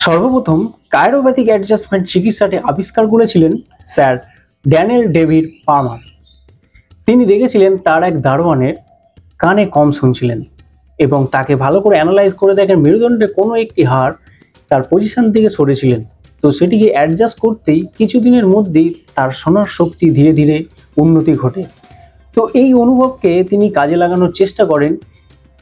সর্বপ্রথম কায়োপ্যাথিক অ্যাডজাস্টমেন্ট চিকিৎসাটি আবিষ্কার করেছিলেন স্যার ড্যানিয়েল ডেভিড পালমার। তিনি দেখেছিলেন তার এক দারোয়ানের কানে কম শুনছিলেন এবং তাকে ভালো করে অ্যানালাইজ করে দেখেন মেরুদণ্ডের কোনো একটি হাড় তার পজিশন থেকে সরেছিলেন। তো সেটিকে অ্যাডজাস্ট করতেই কিছুদিনের মধ্যেই তার শোনার শক্তি ধীরে ধীরে উন্নতি ঘটে। তো এই অনুভবকে তিনি কাজে লাগানোর চেষ্টা করেন।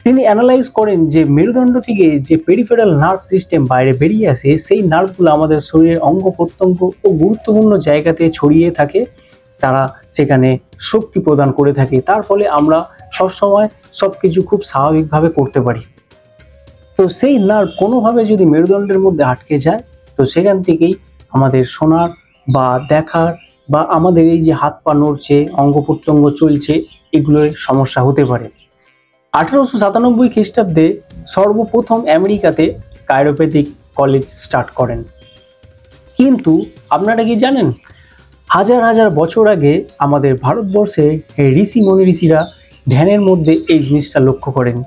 তিনি অ্যানালাইজ করেন যে মেরুদণ্ড থেকে যে পেরিফেরাল নার্ভ সিস্টেম বাইরে বেরিয়ে আসে, সেই নার্ভগুলো আমাদের শরীরের অঙ্গ প্রত্যঙ্গ ও গুরুত্বপূর্ণ জায়গাতে ছড়িয়ে থাকে, তারা সেখানে শক্তি প্রদান করে থাকে। তার ফলে আমরা সবসময় সব কিছু খুব স্বাভাবিকভাবে করতে পারি। তো সেই নার্ভ কোনোভাবে যদি মেরুদণ্ডের মধ্যে আটকে যায়, তো সেখান থেকেই আমাদের শোনার বা দেখার বা আমাদের এই যে হাত পা নড়ছে, অঙ্গ প্রত্যঙ্গ চলছে, এগুলোর সমস্যা হতে পারে। 1897 খ্রিস্টাব্দে সর্বপ্রথম আমেরিকাতে কায়োপ্যাথিক কলেজ স্টার্ট করেন। কিন্তু আপনারা কি জানেন, হাজার হাজার বছর আগে আমাদের ভারতবর্ষে ঋষিরা ধ্যানের মধ্যে এই জিনিসটা লক্ষ্য করেন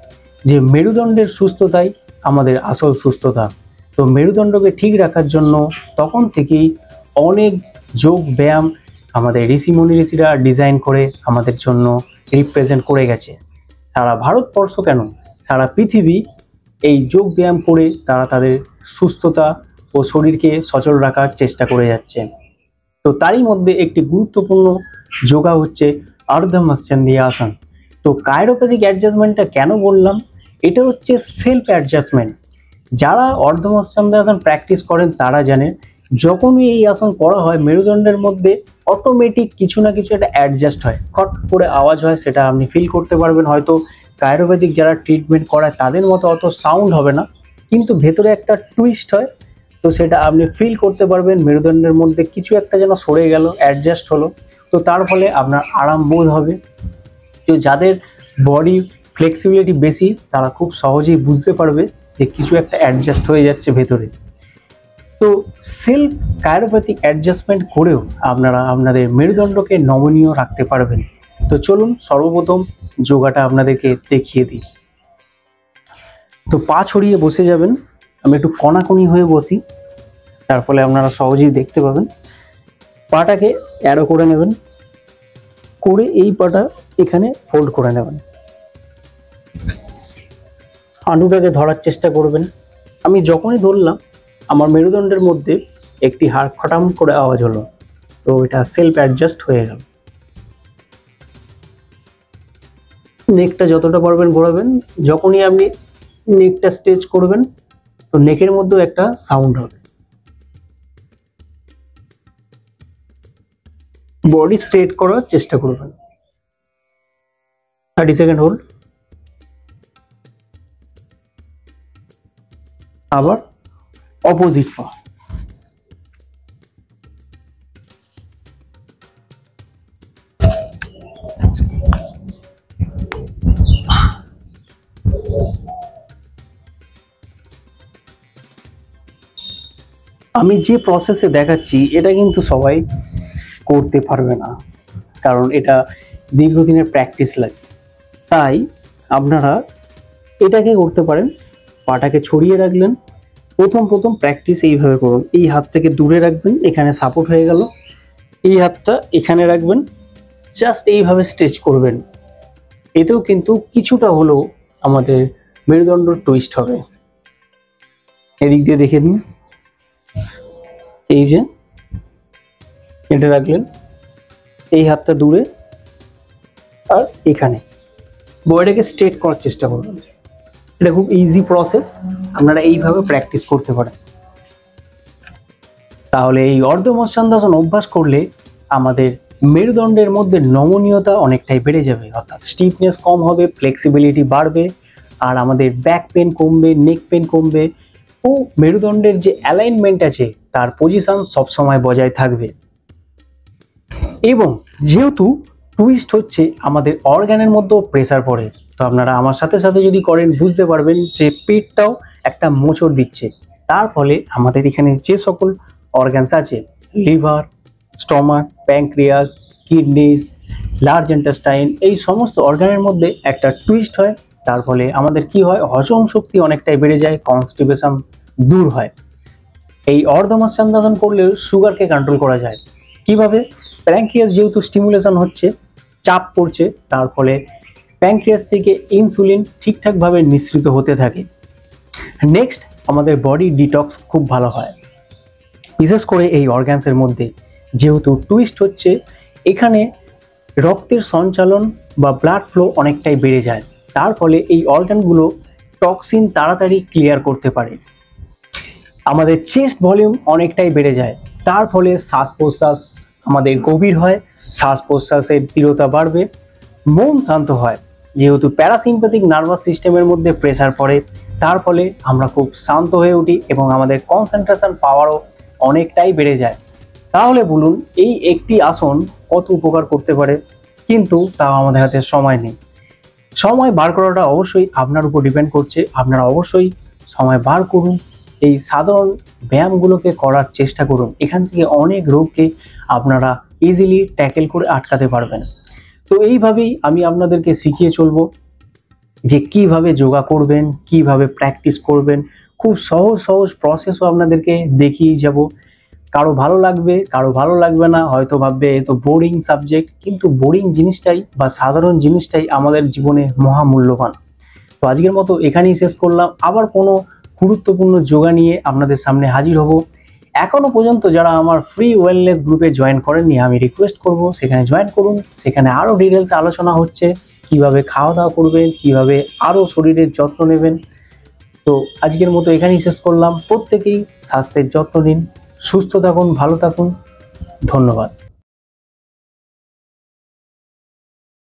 যে মেরুদণ্ডের সুস্থতাই আমাদের আসল সুস্থতা। তো মেরুদণ্ডকে ঠিক রাখার জন্য তখন থেকেই অনেক যোগ ব্যায়াম আমাদের ঋষিরা ডিজাইন করে আমাদের জন্য রিপ্রেজেন্ট করে গেছে। সারা ভারতবর্ষ কেন, সারা পৃথিবী এই যোগ ব্যায়াম করে তারা তাদের সুস্থতা ও শরীরকে সচল রাখার চেষ্টা করে যাচ্ছে। তো তারই মধ্যে একটি গুরুত্বপূর্ণ যোগা হচ্ছে অর্ধ মৎস্যন্দিয়াসন। তো কায়োপ্যাথিক অ্যাডজাস্টমেন্টটা কেন বললাম, এটা হচ্ছে সেলফ অ্যাডজাস্টমেন্ট। যারা অর্ধ মৎস্যন্দিয়াসন প্র্যাকটিস করেন তারা জানেন, যখনই এই আসন করা হয় মেরুদণ্ডের মধ্যে অটোমেটিক কিছু না কিছু একটা অ্যাডজাস্ট হয়, খট করে আওয়াজ হয়, সেটা আপনি ফিল করতে পারবেন। হয়তো কায়োপ্যাথিক যারা ট্রিটমেন্ট করায় তাদের মতো অত সাউন্ড হবে না, কিন্তু ভেতরে একটা টুইস্ট হয়। তো সেটা আপনি ফিল করতে পারবেন, মেরুদণ্ডের মধ্যে কিছু একটা যেন সরে গেল, অ্যাডজাস্ট হলো। তো তার ফলে আপনার আরাম বোধ হবে। তো যাদের বডি ফ্লেক্সিবিলিটি বেশি তারা খুব সহজেই বুঝতে পারবে যে কিছু একটা অ্যাডজাস্ট হয়ে যাচ্ছে ভেতরে। তো সেলফ কায়োপ্যাথিক অ্যাডজাস্টমেন্ট করেও আপনারা আপনাদের মেরুদণ্ডকে নমনীয় রাখতে পারবেন। তো চলুন সর্বপ্রথম যোগাটা আপনাদেরকে দেখিয়ে দিই। তো পা ছড়িয়ে বসে যাবেন, আমি একটু কণাকণি হয়ে বসি, তার ফলে আপনারা সহজেই দেখতে পাবেন। পাটাকে অ্যারো করে নেবেন, করে এই পাটা এখানে ফোল্ড করে নেবেন। হাঁটুটাকে ধরার চেষ্টা করবেন। আমি যখনই ধরলাম আমার মেরুদণ্ডের মধ্যে একটি হাড় খটাম করে আওয়াজ হলো, তো এটা সেলফ অ্যাডজাস্ট হয়ে গেল। নেকটা যতটা পারবেন ঘোরাবেন। যখনই আপনি নেকটা স্ট্রেচ করবেন তো নেকের মধ্যেও একটা সাউন্ড হবে। বডি স্ট্রেট করার চেষ্টা করবেন। 30 সেকেন্ড হোল্ড। আবার অপোজিট পা। আমি যে প্রসেসে দেখাচ্ছি এটা কিন্তু সবাই করতে পারবে না, কারণ এটা দীর্ঘদিনের প্র্যাকটিস লাগে। তাই আপনারা এটাকে করতে পারেন, পাটাকে ছড়িয়ে রাখলেন। প্রথম প্র্যাকটিস এইভাবে করুন। এই হাত থেকে দূরে রাখবেন, এখানে সাপোর্ট হয়ে গেল। এই হাতটা এখানে রাখবেন, জাস্ট এইভাবে স্ট্রেচ করবেন। এতেও কিন্তু কিছুটা হলেও আমাদের মেরুদণ্ড টুইস্ট হবে। এদিক দিয়ে দেখে নিন, এই যে এটা রাখলেন, এই হাতটা দূরে আর এখানে বডিটাকে স্ট্রেট করার চেষ্টা করবেন। এটা খুব ইজি প্রসেস, আপনারা এইভাবে প্র্যাকটিস করতে পারেন। তাহলে এই অর্ধ মৎস্যাসন অভ্যাস করলে আমাদের মেরুদণ্ডের মধ্যে নমনীয়তা অনেকটাই বেড়ে যাবে, অর্থাৎ স্টিফনেস কম হবে, ফ্লেক্সিবিলিটি বাড়বে, আর আমাদের ব্যাক পেন কমবে, নেক পেন কমবে, ও মেরুদণ্ডের যে অ্যালাইনমেন্ট আছে তার পজিশন সবসময় বজায় থাকবে। এবং যেহেতু টুইস্ট হচ্ছে আমাদের অর্গানের মধ্যেও প্রেসার পড়ে, তো আপনারা আমার সাথে সাথে যদি করেন বুঝতে পারবেন যে পেটটাও একটা মোচড় দিচ্ছে। তার ফলে আমাদের এখানে যে সকল অর্গানস আছে, liver, stomach, pancreas, kidneys, large intestine, এই সমস্ত অর্গানের মধ্যে একটা টুইস্ট হয়। তার ফলে আমাদের কি হয়, হজম শক্তি অনেকটাই বেড়ে যায়, কনস্টিপেশন দূর হয়। এই অর্ধমস্যান্তন করলেও সুগারকে কন্ট্রোল করা যায়। কিভাবে? প্যানক্রিয়াস যেহেতু স্টিমুলেশন হচ্ছে, চাপ পড়ছে, তার ফলে প্যানক্রিয়াস থেকে ইনসুলিন ঠিকঠাকভাবে নিঃসৃত হতে থাকে। নেক্সট, আমাদের বডি ডিটক্স খুব ভালো হয়, বিশেষ করে এই অর্গ্যানসের মধ্যে যেহেতু টুইস্ট হচ্ছে, এখানে রক্তের সঞ্চালন বা ব্লাড ফ্লো অনেকটাই বেড়ে যায়, তার ফলে এই অর্গানগুলো টক্সিন তাড়াতাড়ি ক্লিয়ার করতে পারে। আমাদের চেস্ট ভলিউম অনেকটাই বেড়ে যায়, তার ফলে শ্বাস প্রশ্বাস আমাদের গভীর হয়, শ্বাস প্রশ্বাসের দৃঢ়তা বাড়বে, মন শান্ত হয়। যেহেতু প্যারাসিম্প্যাথিক নার্ভাস সিস্টেমের মধ্যে প্রেসার পড়ে, তার ফলে আমরা খুব শান্ত হয়ে উঠি এবং আমাদের কনসেন্ট্রেশন পাওয়ারও অনেকটাই বেড়ে যায়। তাহলে বলুন, এই একটি আসন কত উপকার করতে পারে, কিন্তু তাও আমাদের হাতে সময় নেই। সময় বার করাটা অবশ্যই আপনার উপর ডিপেন্ড করছে। আপনারা অবশ্যই সময় বার করুন, এই সাধারণ ব্যায়ামগুলোকে করার চেষ্টা করুন। এখান থেকে অনেক রোগকে আপনারা ইজিলি ট্যাকেল করে আটকাতে পারবেন। তো এইভাবেই আমি আপনাদেরকে শিখিয়ে চলবো যে কিভাবে যোগা করবেন, কিভাবে প্র্যাকটিস করবেন। খুব সহজ সহজ প্রসেসও আপনাদেরকে দেখিয়ে যাব। কারো ভালো লাগবে, কারো ভালো লাগবে না, হয়তো ভাববে এ তো বোরিং সাবজেক্ট, কিন্তু বোরিং জিনিসটাই বা সাধারণ জিনিসটাই আমাদের জীবনে মহামূল্যবান। তো আজকের মতো এখানেই শেষ করলাম। আবার কোনো গুরুত্বপূর্ণ যোগা নিয়ে আপনাদের সামনে হাজির হব। এখনো পর্যন্ত যারা আমার ফ্রি ওয়েলনেস গ্রুপে জয়েন করেননি, আমি রিকোয়েস্ট করব সেখানে জয়েন করুন। সেখানে আরও ডিটেলস আলোচনা হচ্ছে, কিভাবে খাওয়া দাওয়া করবেন, কিভাবে আরও শরীরের যত্ন নেবেন। তো আজকের মতো এখানেই শেষ করলাম। প্রত্যেকেই স্বাস্থ্যের যত্ন নিন, সুস্থ থাকুন, ভালো থাকুন। ধন্যবাদ।